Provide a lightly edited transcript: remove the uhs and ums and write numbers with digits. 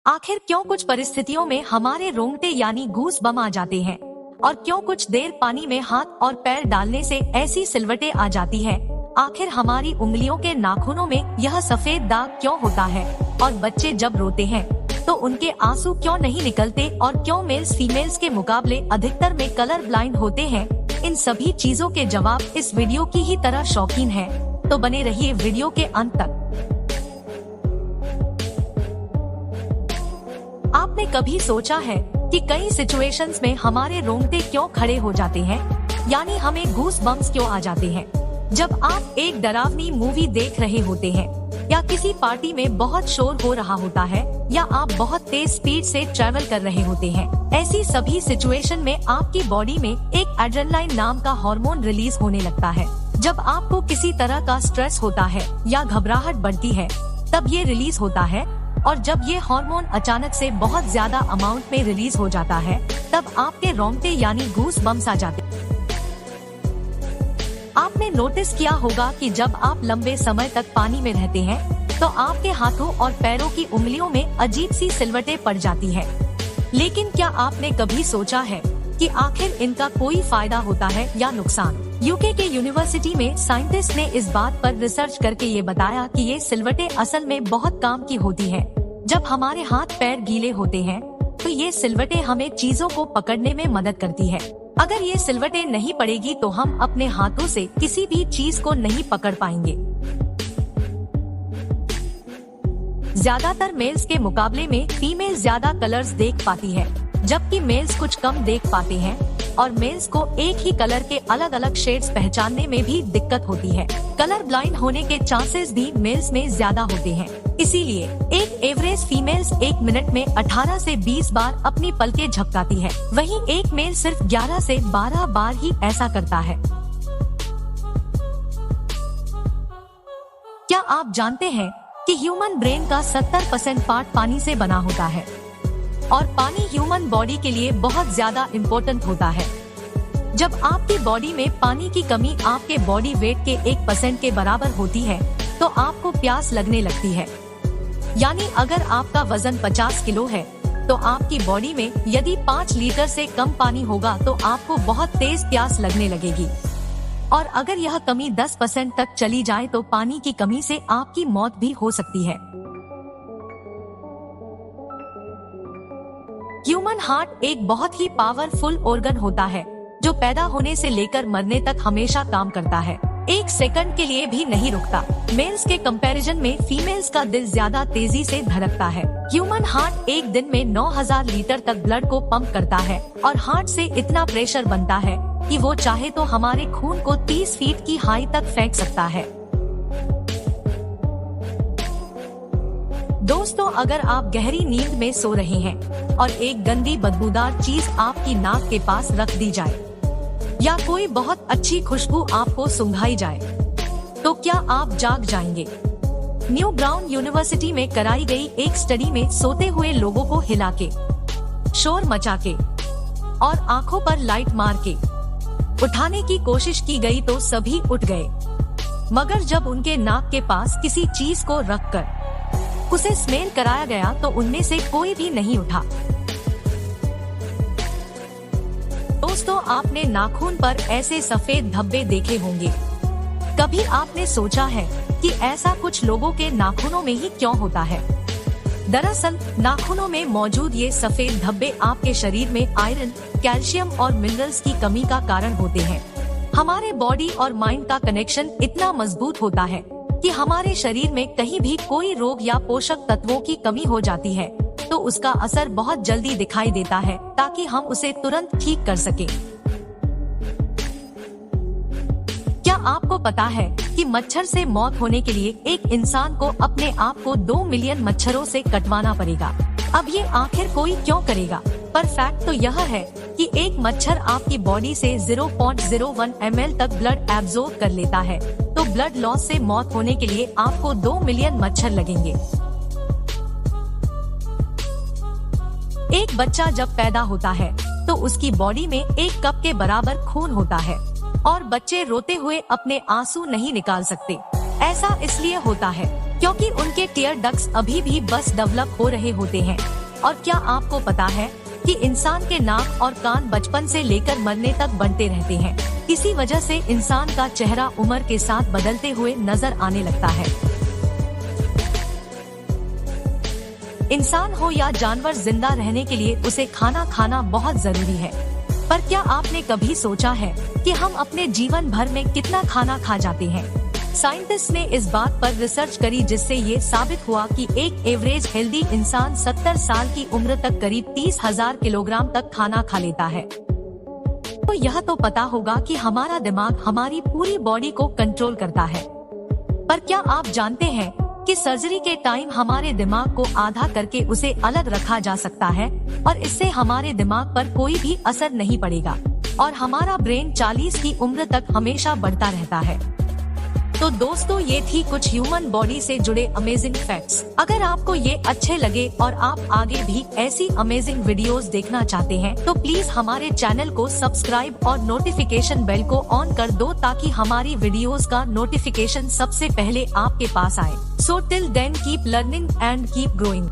आखिर क्यों कुछ परिस्थितियों में हमारे रोंगटे यानी गूस बम आ जाते हैं और क्यों कुछ देर पानी में हाथ और पैर डालने से ऐसी सिलवटें आ जाती है। आखिर हमारी उंगलियों के नाखूनों में यह सफेद दाग क्यों होता है और बच्चे जब रोते हैं तो उनके आंसू क्यों नहीं निकलते और क्यों मेल्स फीमेल्स के मुकाबले अधिकतर में कलर ब्लाइंड होते हैं। इन सभी चीजों के जवाब इस वीडियो की ही तरह शौकीन है, तो बने रहिए वीडियो के अंत तक। आपने कभी सोचा है कि कई सिचुएशंस में हमारे रोंगटे क्यों खड़े हो जाते हैं, यानी हमें गूस बम्स क्यों आ जाते हैं जब आप एक डरावनी मूवी देख रहे होते हैं, या किसी पार्टी में बहुत शोर हो रहा होता है, या आप बहुत तेज स्पीड से ट्रैवल कर रहे होते हैं। ऐसी सभी सिचुएशन में आपकी बॉडी में एक एड्रेनलाइन नाम का हार्मोन रिलीज होने लगता है। जब आपको किसी तरह का स्ट्रेस होता है या घबराहट बढ़ती है तब ये रिलीज होता है, और जब ये हार्मोन अचानक से बहुत ज्यादा अमाउंट में रिलीज हो जाता है तब आपके रोंगटे यानी गूस बम्स आ जाते हैं। आपने नोटिस किया होगा कि जब आप लंबे समय तक पानी में रहते हैं तो आपके हाथों और पैरों की उंगलियों में अजीब सी सिलवटें पड़ जाती है। लेकिन क्या आपने कभी सोचा है कि आखिर इनका कोई फायदा होता है या नुकसान? यूके के यूनिवर्सिटी में साइंटिस्ट ने इस बात पर रिसर्च करके ये बताया कि ये सिलवटें असल में बहुत काम की होती हैं। जब हमारे हाथ पैर गीले होते हैं तो ये सिलवटें हमें चीजों को पकड़ने में मदद करती है। अगर ये सिलवटें नहीं पड़ेगी तो हम अपने हाथों से किसी भी चीज को नहीं पकड़ पाएंगे। ज्यादातर मेल्स के मुकाबले में फीमेल ज्यादा कलर्स देख पाती है, जबकि मेल्स कुछ कम देख पाते हैं, और मेल्स को एक ही कलर के अलग अलग शेड्स पहचानने में भी दिक्कत होती है। कलर ब्लाइंड होने के चांसेस भी मेल्स में ज्यादा होते हैं। इसीलिए एक एवरेज फीमेल्स 1 मिनट में 18 से 20 बार अपनी पलकें झपकाती है, वहीं एक मेल सिर्फ 11 से 12 बार ही ऐसा करता है। क्या आप जानते हैं कि ह्यूमन ब्रेन का 70% पार्ट पानी से बना होता है, और पानी ह्यूमन बॉडी के लिए बहुत ज्यादा इम्पोर्टेंट होता है। जब आपकी बॉडी में पानी की कमी आपके बॉडी वेट के 1% के बराबर होती है तो आपको प्यास लगने लगती है। यानी अगर आपका वजन 50 किलो है तो आपकी बॉडी में यदि 5 लीटर से कम पानी होगा तो आपको बहुत तेज प्यास लगने लगेगी, और अगर यह कमी 10% तक चली जाए तो पानी की कमी से आपकी मौत भी हो सकती है। ह्यूमन हार्ट एक बहुत ही पावरफुल ऑर्गन होता है जो पैदा होने से लेकर मरने तक हमेशा काम करता है, एक सेकंड के लिए भी नहीं रुकता। मेल्स के कंपैरिजन में फीमेल्स का दिल ज्यादा तेजी से धड़कता है। ह्यूमन हार्ट एक दिन में 9000 लीटर तक ब्लड को पंप करता है, और हार्ट से इतना प्रेशर बनता है कि वो चाहे तो हमारे खून को 30 फीट की हाई तक फेंक सकता है। दोस्तों, अगर आप गहरी नींद में सो रहे हैं और एक गंदी बदबूदार चीज आपकी नाक के पास रख दी जाए, या कोई बहुत अच्छी खुशबू आपको सुंघाई जाए, तो क्या आप जाग जाएंगे? न्यू ब्राउन यूनिवर्सिटी में कराई गई एक स्टडी में सोते हुए लोगों को हिला के, शोर मचा के और आंखों पर लाइट मार के उठाने की कोशिश की गई तो सभी उठ गए, मगर जब उनके नाक के पास किसी चीज को रखकर उसे स्मेल कराया गया तो उनमें से कोई भी नहीं उठा। दोस्तों, आपने नाखून पर ऐसे सफेद धब्बे देखे होंगे। कभी आपने सोचा है कि ऐसा कुछ लोगों के नाखूनों में ही क्यों होता है? दरअसल नाखूनों में मौजूद ये सफेद धब्बे आपके शरीर में आयरन, कैल्शियम और मिनरल्स की कमी का कारण होते हैं। हमारे बॉडी और माइंड का कनेक्शन इतना मजबूत होता है कि हमारे शरीर में कहीं भी कोई रोग या पोषक तत्वों की कमी हो जाती है तो उसका असर बहुत जल्दी दिखाई देता है, ताकि हम उसे तुरंत ठीक कर सके। क्या आपको पता है कि मच्छर से मौत होने के लिए एक इंसान को अपने आप को 2 मिलियन मच्छरों से कटवाना पड़ेगा? अब ये आखिर कोई क्यों करेगा? पर फैक्ट तो यह है कि एक मच्छर आपकी बॉडी से 0.01 ml तक ब्लड एब्जॉर्ब कर लेता है, तो ब्लड लॉस से मौत होने के लिए आपको 2 मिलियन मच्छर लगेंगे। एक बच्चा जब पैदा होता है तो उसकी बॉडी में 1 कप के बराबर खून होता है, और बच्चे रोते हुए अपने आंसू नहीं निकाल सकते। ऐसा इसलिए होता है क्योंकि उनके टीयर डक्ट्स अभी भी बस डेवलप हो रहे होते हैं। और क्या आपको पता है कि इंसान के नाक और कान बचपन से लेकर मरने तक बढ़ते रहते हैं। इसी वजह से इंसान का चेहरा उम्र के साथ बदलते हुए नजर आने लगता है। इंसान हो या जानवर, जिंदा रहने के लिए उसे खाना खाना बहुत जरूरी है। पर क्या आपने कभी सोचा है कि हम अपने जीवन भर में कितना खाना खा जाते हैं? साइंटिस्ट ने इस बात पर रिसर्च करी, जिससे ये साबित हुआ कि एक एवरेज हेल्दी इंसान 70 साल की उम्र तक करीब 30,000 किलोग्राम तक खाना खा लेता है। तो यह तो पता होगा कि हमारा दिमाग हमारी पूरी बॉडी को कंट्रोल करता है। पर क्या आप जानते हैं कि सर्जरी के टाइम हमारे दिमाग को आधा करके उसे अलग रखा जा सकता है और इससे हमारे दिमाग पर कोई भी असर नहीं पड़ेगा और हमारा ब्रेन 40 की उम्र तक हमेशा बढ़ता रहता है। तो दोस्तों, ये थी कुछ ह्यूमन बॉडी से जुड़े अमेजिंग फैक्ट्स। अगर आपको ये अच्छे लगे और आप आगे भी ऐसी अमेजिंग वीडियोस देखना चाहते हैं तो प्लीज हमारे चैनल को सब्सक्राइब और नोटिफिकेशन बेल को ऑन कर दो, ताकि हमारी वीडियोस का नोटिफिकेशन सबसे पहले आपके पास आए। So till then keep learning and keep growing.